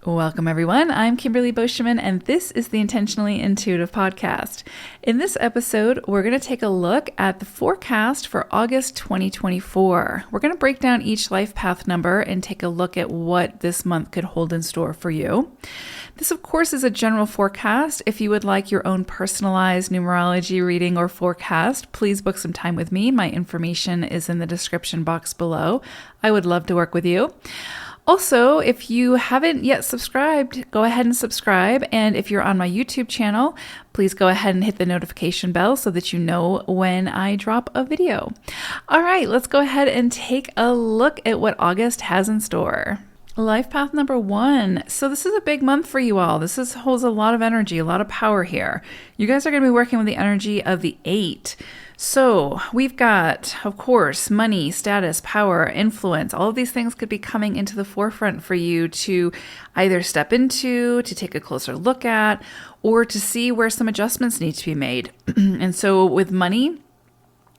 Welcome, everyone. I'm Kimberly Boschman, and this is the Intentionally Intuitive podcast. In this episode, we're going to take a look at the forecast for August 2024. We're going to break down each life path number and take a look at what this month could hold in store for you. This, of course, is a general forecast. If you would like your own personalized numerology reading or forecast, please book some time with me. My information is in the description box below. I would love to work with you. Also, if you haven't yet subscribed, go ahead and subscribe. And if you're on my YouTube channel, please go ahead and hit the notification bell so that you know when I drop a video. All right, let's go ahead and take a look at what August has in store. Life path number 1. So this is a big month for you all. This holds a lot of energy, a lot of power here. You guys are going to be working with the energy of the 8. So we've got, of course, money, status, power, influence. All of these things could be coming into the forefront for you to either step into, to take a closer look at, or to see where some adjustments need to be made. And so with money,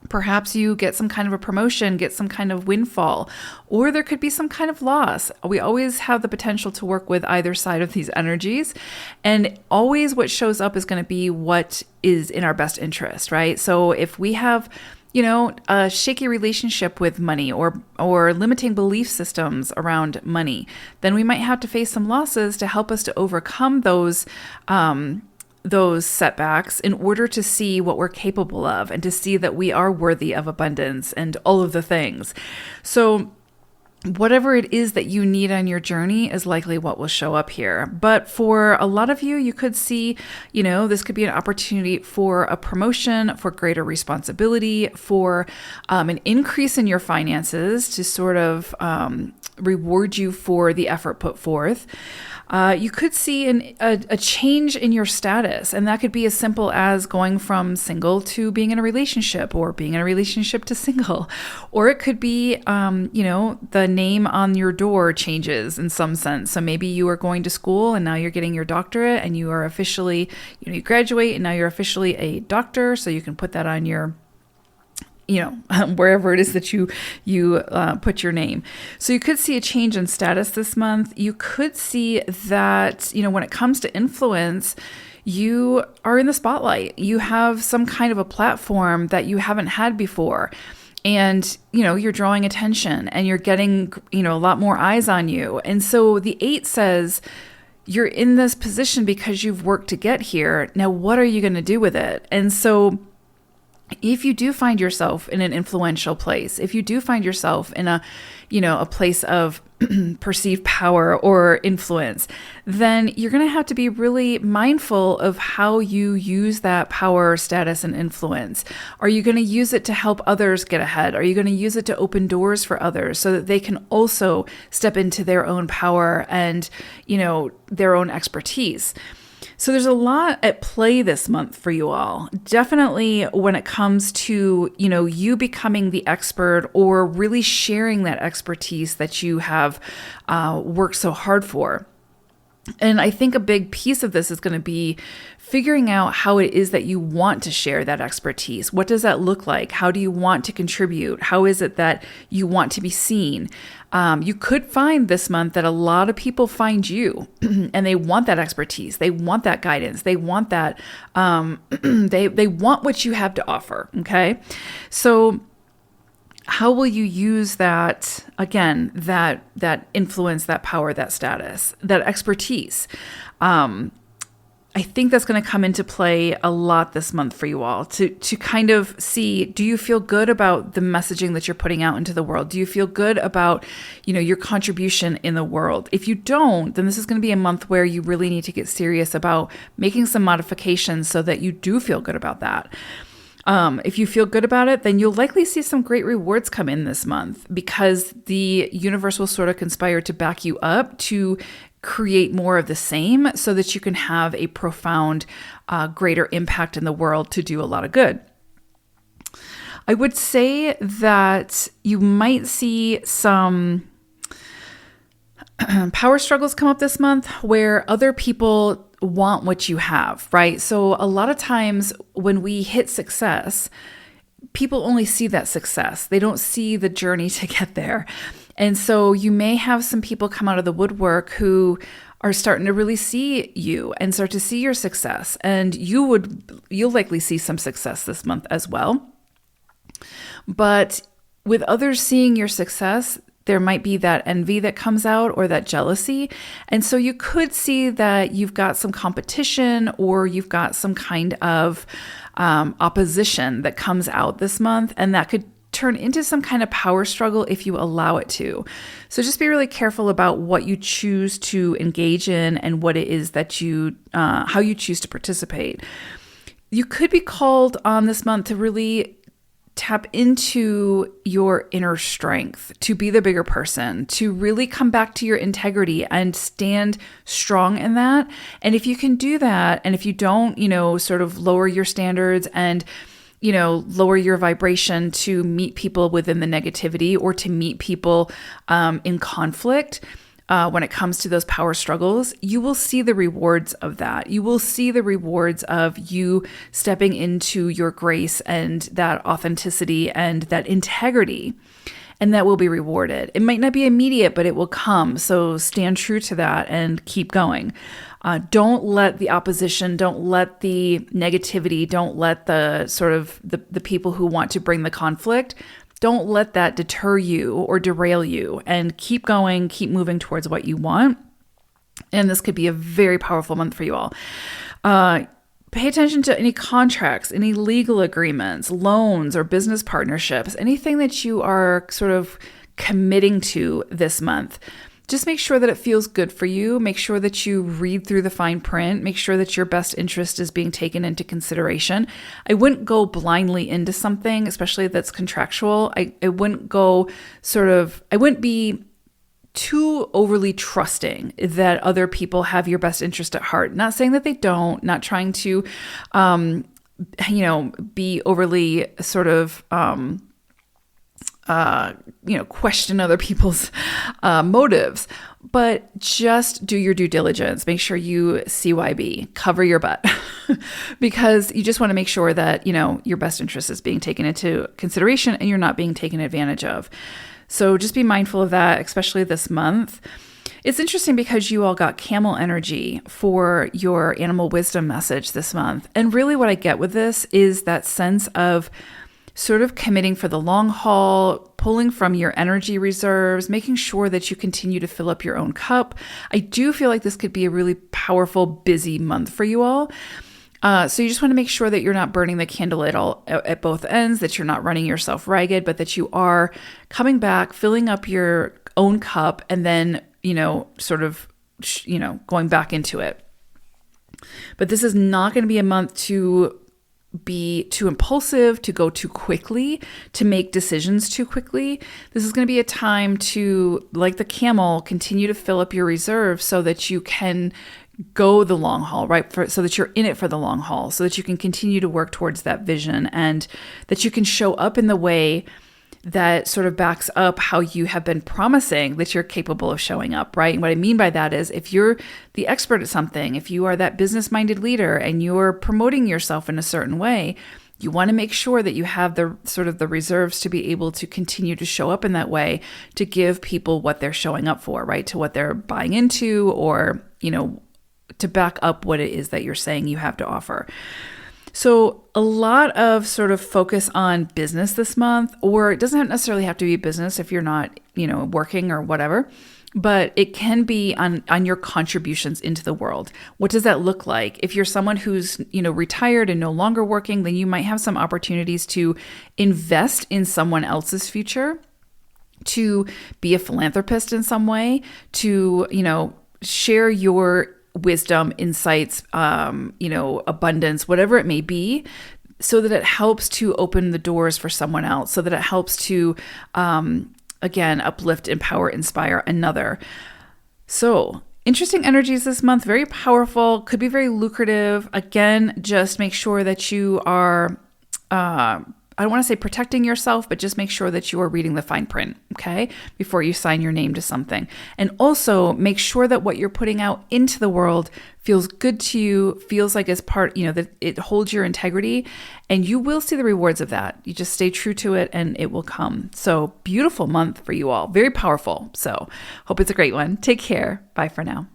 perhaps you get some kind of a promotion, get some kind of windfall, or there could be some kind of loss. We always have the potential to work with either side of these energies. And always what shows up is going to be what is in our best interest, right? So if we have, a shaky relationship with money or limiting belief systems around money, then we might have to face some losses to help us to overcome those setbacks in order to see what we're capable of and to see that we are worthy of abundance and all of the things. So whatever it is that you need on your journey is likely what will show up here. But for a lot of you, you could see, this could be an opportunity for a promotion, for greater responsibility, for an increase in your finances to sort of reward you for the effort put forth. You could see a change in your status, and that could be as simple as going from single to being in a relationship, or being in a relationship to single. Or it could be, the name on your door changes in some sense. So maybe you are going to school and now you're getting your doctorate, and you are officially, you graduate and now you're officially a doctor. So you can put that on your wherever it is that you put your name. So you could see a change in status this month. You could see that, when it comes to influence, you are in the spotlight. You have some kind of a platform that you haven't had before. And, you're drawing attention and you're getting, a lot more eyes on you. And so the 8 says, you're in this position because you've worked to get here. Now, what are you going to do with it? And so if you do find yourself in an influential place, if you do find yourself in a place of perceived power or influence, then you're going to have to be really mindful of how you use that power, status, and influence. Are you going to use it to help others get ahead? Are you going to use it to open doors for others so that they can also step into their own power and, their own expertise? So there's a lot at play this month for you all. Definitely when it comes to, you becoming the expert or really sharing that expertise that you have worked so hard for. And I think a big piece of this is going to be figuring out how it is that you want to share that expertise. What does that look like? How do you want to contribute? How is it that you want to be seen? You could find this month that a lot of people find you and they want that expertise. They want that guidance. They want that, they want what you have to offer. Okay. So how will you use that, again, that influence, that power, that status, that expertise? I think that's going to come into play a lot this month for you all to kind of see, do you feel good about the messaging that you're putting out into the world? Do you feel good about, your contribution in the world? If you don't, then this is going to be a month where you really need to get serious about making some modifications so that you do feel good about that. If you feel good about it, then you'll likely see some great rewards come in this month because the universe will sort of conspire to back you up to create more of the same so that you can have a profound, greater impact in the world to do a lot of good. I would say that you might see some power struggles come up this month where other people want what you have, right? So a lot of times when we hit success, people only see that success. They don't see the journey to get there. And so you may have some people come out of the woodwork who are starting to really see you and start to see your success. And you'll likely see some success this month as well. But with others seeing your success, there might be that envy that comes out or that jealousy. And so you could see that you've got some competition or you've got some kind of opposition that comes out this month, and that could turn into some kind of power struggle if you allow it to. So just be really careful about what you choose to engage in and what it is that how you choose to participate. You could be called on this month to really tap into your inner strength, to be the bigger person, to really come back to your integrity and stand strong in that. And if you can do that, and if you don't, sort of lower your standards and, lower your vibration to meet people within the negativity or to meet people in conflict, when it comes to those power struggles, you will see the rewards of that. You will see the rewards of you stepping into your grace and that authenticity and that integrity, and that will be rewarded. It might not be immediate, but it will come. So stand true to that and keep going. Don't let the opposition, don't let the negativity, don't let the sort of the people who want to bring the conflict, don't let that deter you or derail you, and keep going, keep moving towards what you want. And this could be a very powerful month for you all. Pay attention to any contracts, any legal agreements, loans, or business partnerships, anything that you are sort of committing to this month. Just make sure that it feels good for you. Make sure that you read through the fine print. Make sure that your best interest is being taken into consideration. I wouldn't go blindly into something, especially that's contractual. I wouldn't I wouldn't be too overly trusting that other people have your best interest at heart. Not saying that they don't, not trying to, be overly sort of, question other people's motives, but just do your due diligence. Make sure you CYB, cover your butt, because you just want to make sure that, your best interest is being taken into consideration and you're not being taken advantage of. So just be mindful of that, especially this month. It's interesting because you all got camel energy for your animal wisdom message this month. And really what I get with this is that sense of sort of committing for the long haul, pulling from your energy reserves, making sure that you continue to fill up your own cup. I do feel like this could be a really powerful, busy month for you all. So you just want to make sure that you're not burning the candle at both ends, that you're not running yourself ragged, but that you are coming back, filling up your own cup, and then, going back into it. But this is not going to be a month to be too impulsive, to go too quickly, to make decisions too quickly. This is going to be a time to, like the camel, continue to fill up your reserves so that you can go the long haul, right? So that you're in it for the long haul, so that you can continue to work towards that vision and that you can show up in the way that sort of backs up how you have been promising that you're capable of showing up, right? And what I mean by that is if you're the expert at something, if you are that business-minded leader and you're promoting yourself in a certain way, you want to make sure that you have the sort of the reserves to be able to continue to show up in that way, to give people what they're showing up for, right? To what they're buying into, or, to back up what it is that you're saying you have to offer. So a lot of sort of focus on business this month, or it doesn't necessarily have to be business if you're not, working or whatever, but it can be on your contributions into the world. What does that look like? If you're someone who's, retired and no longer working, then you might have some opportunities to invest in someone else's future, to be a philanthropist in some way, to, share your wisdom, insights, abundance, whatever it may be, so that it helps to open the doors for someone else, so that it helps to, again, uplift, empower, inspire another. So interesting energies this month, very powerful, could be very lucrative. Again, just make sure that you are, I don't want to say protecting yourself, but just make sure that you are reading the fine print, okay, before you sign your name to something. And also make sure that what you're putting out into the world feels good to you, feels like it's part, that it holds your integrity, and you will see the rewards of that. You just stay true to it and it will come. So beautiful month for you all, very powerful. So hope it's a great one. Take care. Bye for now.